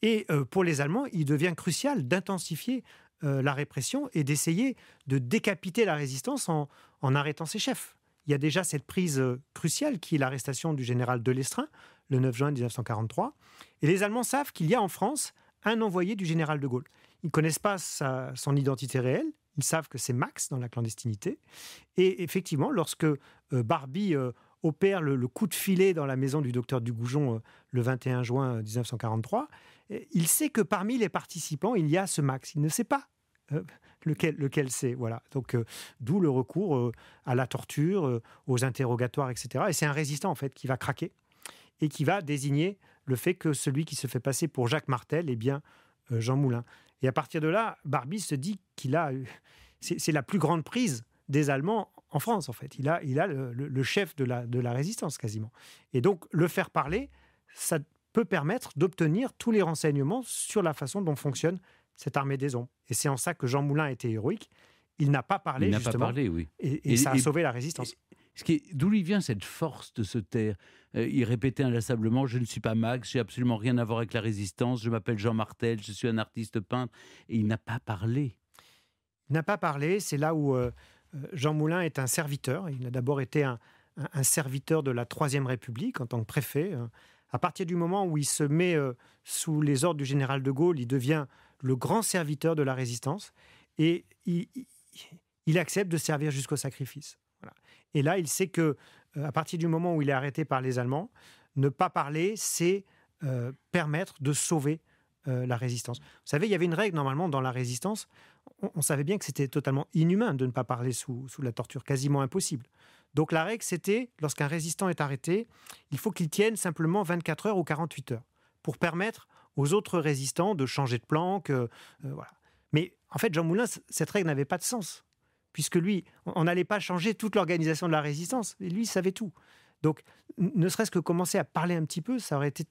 Et pour les Allemands, il devient crucial d'intensifier la répression et d'essayer de décapiter la résistance en arrêtant ses chefs. Il y a déjà cette prise cruciale qui est l'arrestation du général Delestrin, le 9 juin 1943. Et les Allemands savent qu'il y a en France un envoyé du général de Gaulle. Ils ne connaissent pas son identité réelle. Ils savent que c'est Max dans la clandestinité. Et effectivement, lorsque Barbie opère le coup de filet dans la maison du docteur Dugoujon le 21 juin 1943, il sait que parmi les participants, il y a ce Max. Il ne sait pas lequel c'est. Voilà. Donc, d'où le recours à la torture, aux interrogatoires, etc. Et c'est un résistant, en fait, qui va craquer et qui va désigner le fait que celui qui se fait passer pour Jacques Martel est bien Jean Moulin. Et à partir de là, Barbie se dit c'est la plus grande prise des Allemands en France, en fait. Il a le chef de la résistance, quasiment. Et donc, le faire parler, ça peut permettre d'obtenir tous les renseignements sur la façon dont fonctionne cette armée des ombres. Et c'est en ça que Jean Moulin a été héroïque. Il n'a pas parlé, justement. Il n'a pas parlé, oui. Et ça a sauvé la résistance. D'où lui vient cette force de se taire? Il répétait inlassablement: je ne suis pas Max, j'ai absolument rien à voir avec la résistance, je m'appelle Jean Martel, je suis un artiste peintre. Et il n'a pas parlé. Il n'a pas parlé, c'est là où Jean Moulin est un serviteur. Il a d'abord été un serviteur de la Troisième République en tant que préfet. À partir du moment où il se met sous les ordres du général de Gaulle, il devient le grand serviteur de la résistance et il accepte de servir jusqu'au sacrifice. Voilà. Et là, il sait que à partir du moment où il est arrêté par les Allemands, ne pas parler, c'est permettre de sauver la résistance. Vous savez, il y avait une règle normalement dans la résistance. On savait bien que c'était totalement inhumain de ne pas parler sous la torture, quasiment impossible. Donc la règle, c'était, lorsqu'un résistant est arrêté, il faut qu'il tienne simplement 24 heures ou 48 heures pour permettre aux autres résistants de changer de planque. Voilà. Mais en fait, Jean Moulin, cette règle n'avait pas de sens, puisque lui, on n'allait pas changer toute l'organisation de la résistance, et lui, il savait tout. Donc, ne serait-ce que commencer à parler un petit peu, ça aurait été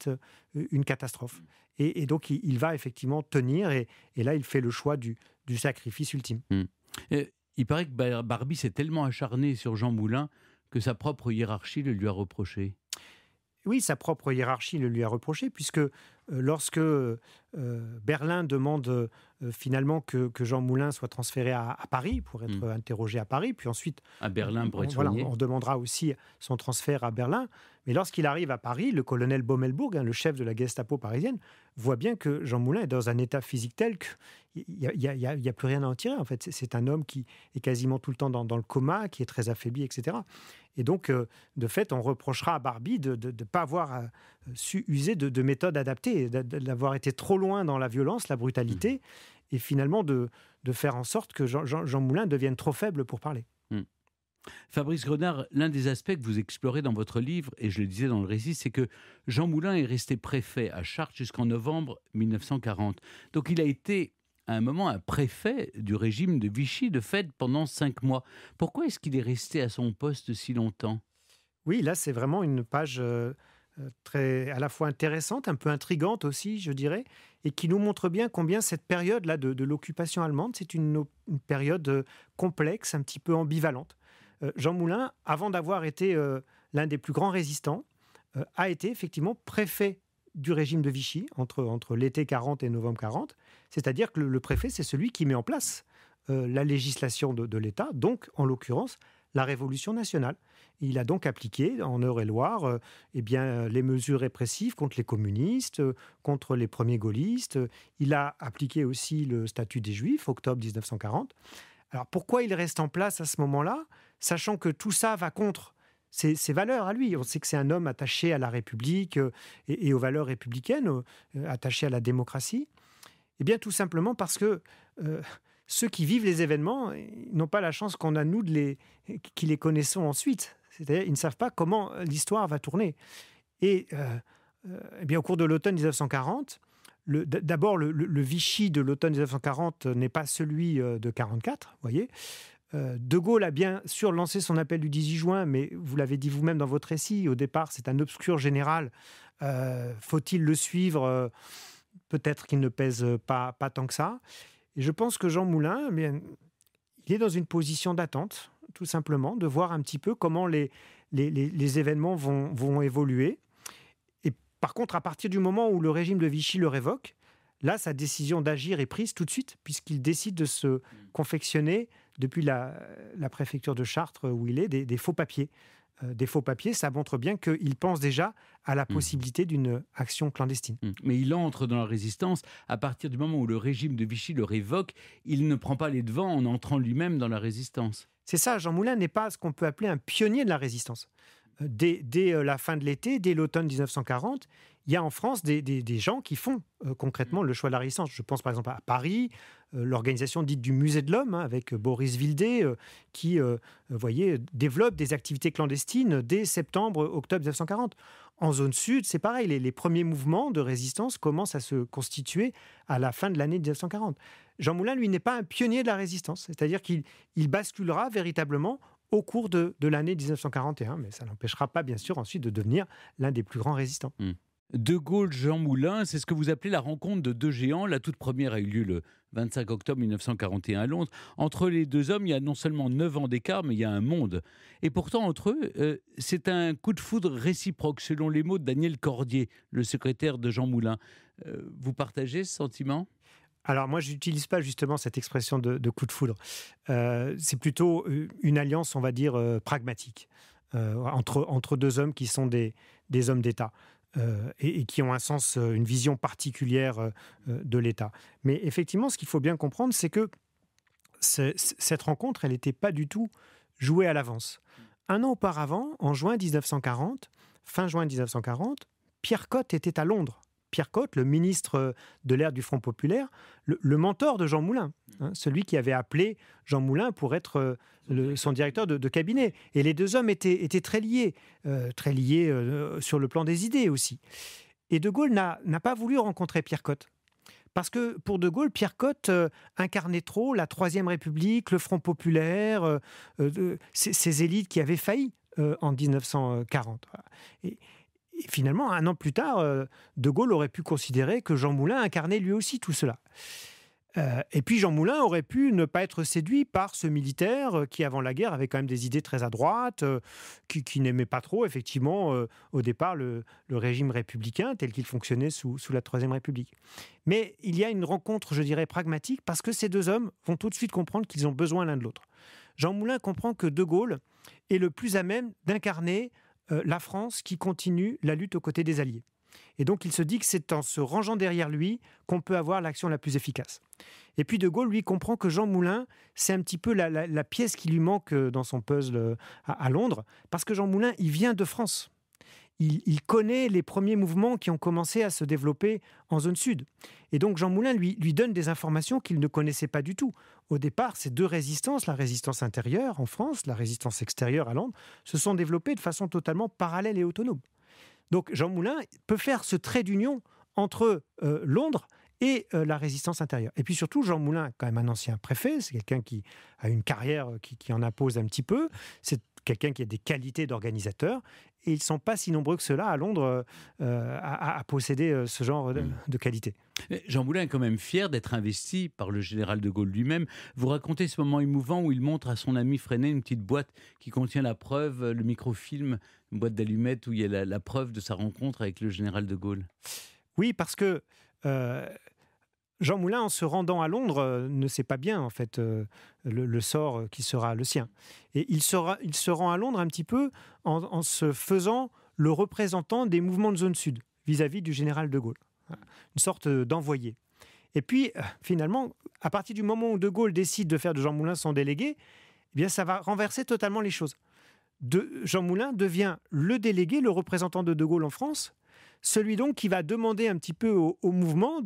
une catastrophe. Et donc, il va effectivement tenir, et là, il fait le choix du sacrifice ultime. Il paraît que Barbie s'est tellement acharné sur Jean Moulin que sa propre hiérarchie le lui a reproché. Oui, sa propre hiérarchie le lui a reproché, puisque lorsque Berlin demande finalement que Jean Moulin soit transféré à Paris pour être interrogé à Paris, puis ensuite à Berlin pour être soigné. On demandera aussi son transfert à Berlin. Mais lorsqu'il arrive à Paris, le colonel Bommelbourg, le chef de la Gestapo parisienne, voit bien que Jean Moulin est dans un état physique tel qu'il n'y a plus rien à en tirer. En fait, c'est un homme qui est quasiment tout le temps dans le coma, qui est très affaibli, etc. Et donc, de fait, on reprochera à Barbie de ne pas avoir su user de méthodes adaptées, d'avoir été trop loin dans la violence, la brutalité, et finalement de faire en sorte que Jean Moulin devienne trop faible pour parler. Fabrice Grenard, l'un des aspects que vous explorez dans votre livre, et je le disais dans le récit, c'est que Jean Moulin est resté préfet à Chartres jusqu'en novembre 1940. Donc il a été à un moment un préfet du régime de Vichy, de fait, pendant 5 mois. Pourquoi est-ce qu'il est resté à son poste si longtemps? Oui, là c'est vraiment une page très à la fois intéressante, un peu intrigante aussi, je dirais, et qui nous montre bien combien cette période-là de l'occupation allemande, c'est une période complexe, un petit peu ambivalente. Jean Moulin, avant d'avoir été l'un des plus grands résistants, a été effectivement préfet du régime de Vichy entre l'été 40 et novembre 40. C'est-à-dire que le préfet, c'est celui qui met en place la législation de l'État, donc en l'occurrence la Révolution nationale. Il a donc appliqué en Eure-et-Loire les mesures répressives contre les communistes, contre les premiers gaullistes. Il a appliqué aussi le statut des Juifs, octobre 1940. Alors pourquoi il reste en place à ce moment-là, sachant que tout ça va contre ses valeurs à lui? On sait que c'est un homme attaché à la République et aux valeurs républicaines, attaché à la démocratie. Eh bien, tout simplement parce que ceux qui vivent les événements n'ont pas la chance qu'on a, nous, qui les connaissons ensuite. C'est-à-dire ils ne savent pas comment l'histoire va tourner. Et au cours de l'automne 1940, d'abord, le Vichy de l'automne 1940 n'est pas celui de 1944, vous voyez. De Gaulle a bien sûr lancé son appel du 18 juin, mais vous l'avez dit vous-même dans votre récit, au départ, c'est un obscur général. Faut-il le suivre? Peut-être qu'il ne pèse pas tant que ça. Et je pense que Jean Moulin, il est dans une position d'attente, tout simplement, de voir un petit peu comment les événements vont évoluer. Et par contre, à partir du moment où le régime de Vichy le révoque, là, sa décision d'agir est prise tout de suite, puisqu'il décide de se confectionner, depuis la préfecture de Chartres où il est, des faux papiers. Des faux papiers, ça montre bien qu'il pense déjà à la possibilité d'une action clandestine. Mais il entre dans la résistance à partir du moment où le régime de Vichy le révoque. Il ne prend pas les devants en entrant lui-même dans la résistance. C'est ça, Jean Moulin n'est pas ce qu'on peut appeler un pionnier de la résistance. Dès la fin de l'été, dès l'automne 1940, il y a en France des gens qui font concrètement le choix de la résistance. Je pense par exemple à Paris, l'organisation dite du Musée de l'Homme, avec Boris Vildé, qui développe des activités clandestines dès septembre-octobre 1940. En zone sud, c'est pareil, les premiers mouvements de résistance commencent à se constituer à la fin de l'année 1940. Jean Moulin, lui, n'est pas un pionnier de la résistance, c'est-à-dire qu'il basculera véritablement au cours de l'année 1941, mais ça n'empêchera pas, bien sûr, ensuite de devenir l'un des plus grands résistants. De Gaulle, Jean Moulin, c'est ce que vous appelez la rencontre de deux géants. La toute première a eu lieu le 25 octobre 1941 à Londres. Entre les deux hommes, il y a non seulement 9 ans d'écart, mais il y a un monde. Et pourtant, entre eux, c'est un coup de foudre réciproque, selon les mots de Daniel Cordier, le secrétaire de Jean Moulin. Vous partagez ce sentiment ? Alors moi, je n'utilise pas justement cette expression de coup de foudre. C'est plutôt une alliance, on va dire, pragmatique, entre deux hommes qui sont des hommes d'État. Et qui ont un sens, une vision particulière de l'État. Mais effectivement, ce qu'il faut bien comprendre, c'est que cette rencontre, elle n'était pas du tout jouée à l'avance. Un an auparavant, en juin 1940, fin juin 1940, Pierre Cot était à Londres. Pierre Cot, le ministre de l'ère du Front populaire, le mentor de Jean Moulin, celui qui avait appelé Jean Moulin pour être son directeur de cabinet. Et les deux hommes étaient très liés sur le plan des idées aussi. Et De Gaulle n'a pas voulu rencontrer Pierre Cot. Parce que pour De Gaulle, Pierre Cot incarnait trop la Troisième République, le Front populaire, ces élites qui avaient failli en 1940. Et finalement, un an plus tard, De Gaulle aurait pu considérer que Jean Moulin incarnait lui aussi tout cela. Et puis Jean Moulin aurait pu ne pas être séduit par ce militaire qui, avant la guerre, avait quand même des idées très à droite, qui n'aimait pas trop, effectivement, au départ, le régime républicain tel qu'il fonctionnait sous la Troisième République. Mais il y a une rencontre, je dirais, pragmatique, parce que ces deux hommes vont tout de suite comprendre qu'ils ont besoin l'un de l'autre. Jean Moulin comprend que De Gaulle est le plus à même d'incarner la France qui continue la lutte aux côtés des Alliés. Et donc, il se dit que c'est en se rangeant derrière lui qu'on peut avoir l'action la plus efficace. Et puis, De Gaulle, lui, comprend que Jean Moulin, c'est un petit peu la pièce qui lui manque dans son puzzle à Londres, parce que Jean Moulin, il vient de France. Il connaît les premiers mouvements qui ont commencé à se développer en zone sud. Et donc, Jean Moulin lui donne des informations qu'il ne connaissait pas du tout. Au départ, ces deux résistances, la résistance intérieure en France, la résistance extérieure à Londres, se sont développées de façon totalement parallèle et autonome. Donc Jean Moulin peut faire ce trait d'union entre Londres et la résistance intérieure. Et puis surtout, Jean Moulin, quand même un ancien préfet, c'est quelqu'un qui a une carrière qui en impose un petit peu, c'est quelqu'un qui a des qualités d'organisateur, et ils ne sont pas si nombreux que cela à Londres à posséder ce genre de qualités. Jean Moulin est quand même fier d'être investi par le général de Gaulle lui-même. Vous racontez ce moment émouvant où il montre à son ami Freinet une petite boîte qui contient la preuve, le microfilm, une boîte d'allumettes où il y a la preuve de sa rencontre avec le général de Gaulle. Oui, parce que Jean Moulin, en se rendant à Londres, ne sait pas bien en fait le sort qui sera le sien. Et il se rend à Londres un petit peu en se faisant le représentant des mouvements de zone sud vis-à-vis du général de Gaulle. Une sorte d'envoyé. Et puis, finalement, à partir du moment où De Gaulle décide de faire de Jean Moulin son délégué, eh bien, ça va renverser totalement les choses. Jean Moulin devient le délégué, le représentant de Gaulle en France, celui donc qui va demander un petit peu au mouvement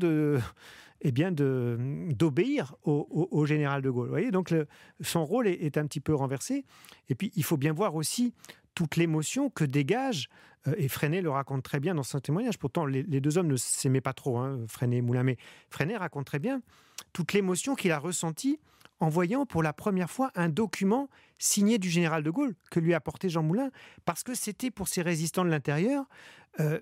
d'obéir au général de Gaulle. Vous voyez, donc son rôle est un petit peu renversé. Et puis, il faut bien voir aussi toute l'émotion que dégage, et Freinet le raconte très bien dans son témoignage. Pourtant, les deux hommes ne s'aimaient pas trop, Freinet et Moulin, mais Freinet raconte très bien toute l'émotion qu'il a ressentie en voyant pour la première fois un document signé du général de Gaulle que lui a apporté Jean Moulin, parce que c'était pour ces résistants de l'intérieur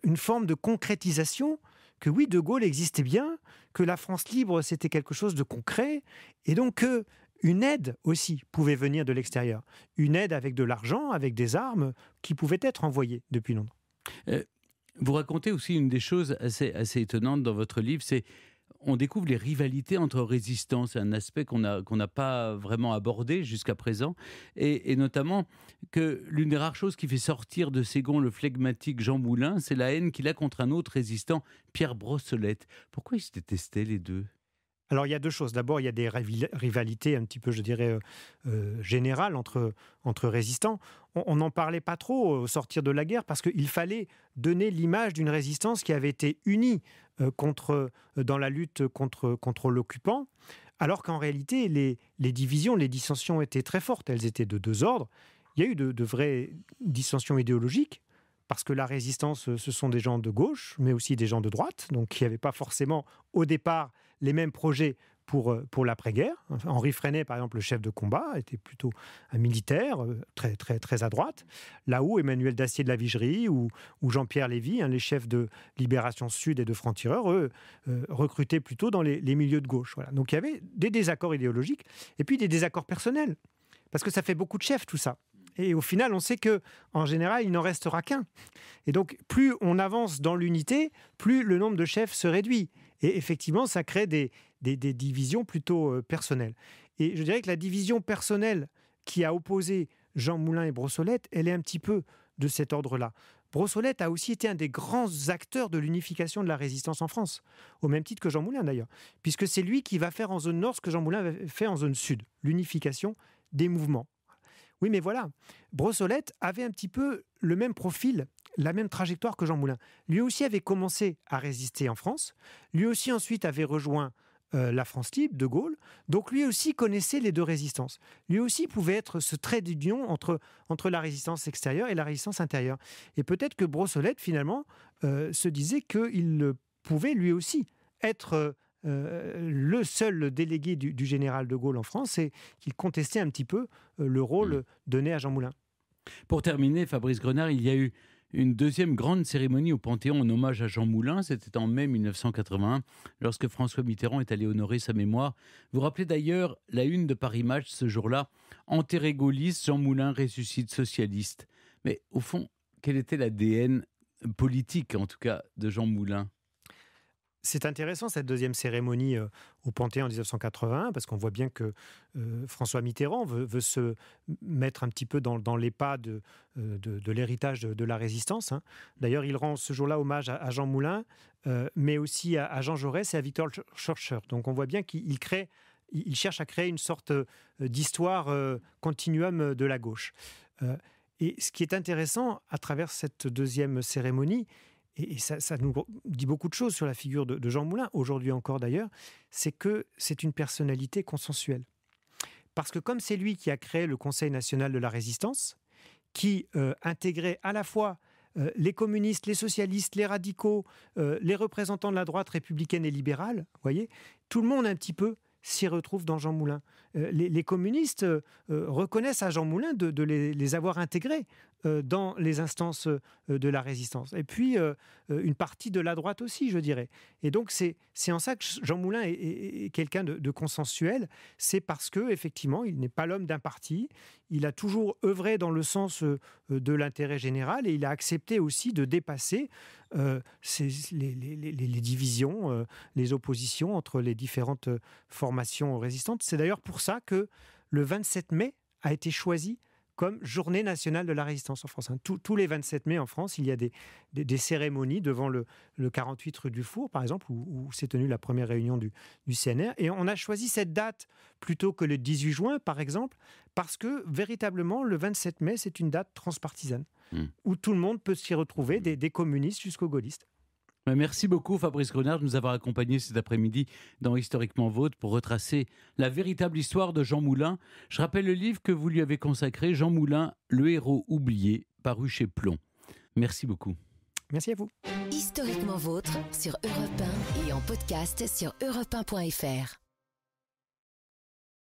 une forme de concrétisation que oui, De Gaulle existait bien, que la France libre, c'était quelque chose de concret, et donc que une aide aussi pouvait venir de l'extérieur. Une aide avec de l'argent, avec des armes, qui pouvaient être envoyées depuis Londres. Vous racontez aussi une des choses assez étonnantes dans votre livre, c'est on découvre les rivalités entre résistants. C'est un aspect qu'on n'a pas vraiment abordé jusqu'à présent. Et notamment que l'une des rares choses qui fait sortir de ses gonds le flegmatique Jean Moulin, c'est la haine qu'il a contre un autre résistant, Pierre Brossolette. Pourquoi ils se détestaient les deux ? Alors, il y a deux choses. D'abord, il y a des rivalités un petit peu, je dirais, générales entre résistants. On n'en parlait pas trop au sortir de la guerre parce qu'il fallait donner l'image d'une résistance qui avait été unie dans la lutte contre l'occupant, alors qu'en réalité, les divisions, les dissensions étaient très fortes. Elles étaient de deux ordres. Il y a eu de vraies dissensions idéologiques, parce que la résistance, ce sont des gens de gauche, mais aussi des gens de droite, donc qui n'avaient pas forcément, au départ, les mêmes projets pour l'après-guerre. Enfin, Henri Freinet, par exemple, le chef de combat, était plutôt un militaire, très, très, très à droite. Là où Emmanuel Dacier de la Vigerie ou Jean-Pierre Lévy, les chefs de Libération Sud et de Francs-Tireurs, eux, recrutaient plutôt dans les milieux de gauche. Voilà. Donc il y avait des désaccords idéologiques et puis des désaccords personnels. Parce que ça fait beaucoup de chefs, tout ça. Et au final, on sait qu'en général, il n'en restera qu'un. Et donc, plus on avance dans l'unité, plus le nombre de chefs se réduit. Et effectivement, ça crée des divisions plutôt personnelles. Et je dirais que la division personnelle qui a opposé Jean Moulin et Brossolette, elle est un petit peu de cet ordre-là. Brossolette a aussi été un des grands acteurs de l'unification de la résistance en France, au même titre que Jean Moulin d'ailleurs, puisque c'est lui qui va faire en zone nord ce que Jean Moulin avait fait en zone sud, l'unification des mouvements. Oui, mais voilà, Brossolette avait un petit peu le même profil, la même trajectoire que Jean Moulin. Lui aussi avait commencé à résister en France, lui aussi ensuite avait rejoint la France libre, De Gaulle, donc lui aussi connaissait les deux résistances. Lui aussi pouvait être ce trait d'union entre la résistance extérieure et la résistance intérieure. Et peut-être que Brossolette, finalement, se disait qu'il pouvait lui aussi être le seul délégué du général de Gaulle en France et qu'il contestait un petit peu le rôle donné à Jean Moulin. Pour terminer, Fabrice Grenard, il y a eu une deuxième grande cérémonie au Panthéon en hommage à Jean Moulin. C'était en mai 1981, lorsque François Mitterrand est allé honorer sa mémoire. Vous rappelez d'ailleurs la une de Paris Match ce jour-là. Enterré gaulliste, Jean Moulin ressuscite socialiste. Mais au fond, quel était l'ADN politique, en tout cas, de Jean Moulin ? C'est intéressant cette deuxième cérémonie au Panthéon en 1981 parce qu'on voit bien que François Mitterrand veut se mettre un petit peu dans les pas de l'héritage de la résistance. D'ailleurs, il rend ce jour-là hommage à Jean Moulin, mais aussi à Jean Jaurès et à Victor Schœlcher. Donc on voit bien qu'il cherche à créer une sorte d'histoire continuum de la gauche. Et ce qui est intéressant à travers cette deuxième cérémonie, et ça nous dit beaucoup de choses sur la figure de Jean Moulin, aujourd'hui encore d'ailleurs, c'est que c'est une personnalité consensuelle. Parce que comme c'est lui qui a créé le Conseil national de la résistance, qui intégrait à la fois les communistes, les socialistes, les radicaux, les représentants de la droite républicaine et libérale, voyez, tout le monde un petit peu s'y retrouve dans Jean Moulin. Les communistes reconnaissent à Jean Moulin de les avoir intégrés dans les instances de la résistance. Et puis, une partie de la droite aussi, je dirais. Et donc, c'est en ça que Jean Moulin est quelqu'un de consensuel. C'est parce qu'effectivement, il n'est pas l'homme d'un parti. Il a toujours œuvré dans le sens de l'intérêt général et il a accepté aussi de dépasser les divisions, les oppositions entre les différentes formations résistantes. C'est d'ailleurs pour ça que le 27 mai a été choisi comme journée nationale de la résistance en France. Tous les 27 mai en France, il y a des cérémonies devant le 48 rue du Four, par exemple, où s'est tenue la première réunion du CNR. Et on a choisi cette date plutôt que le 18 juin, par exemple, parce que véritablement, le 27 mai, c'est une date transpartisane, où tout le monde peut s'y retrouver, des communistes jusqu'aux gaullistes. Merci beaucoup Fabrice Grenard de nous avoir accompagnés cet après-midi dans Historiquement Vôtre pour retracer la véritable histoire de Jean Moulin. Je rappelle le livre que vous lui avez consacré, Jean Moulin, le héros oublié, paru chez Plon. Merci beaucoup. Merci à vous. Historiquement Vôtre sur Europe 1 et en podcast sur europe1.fr.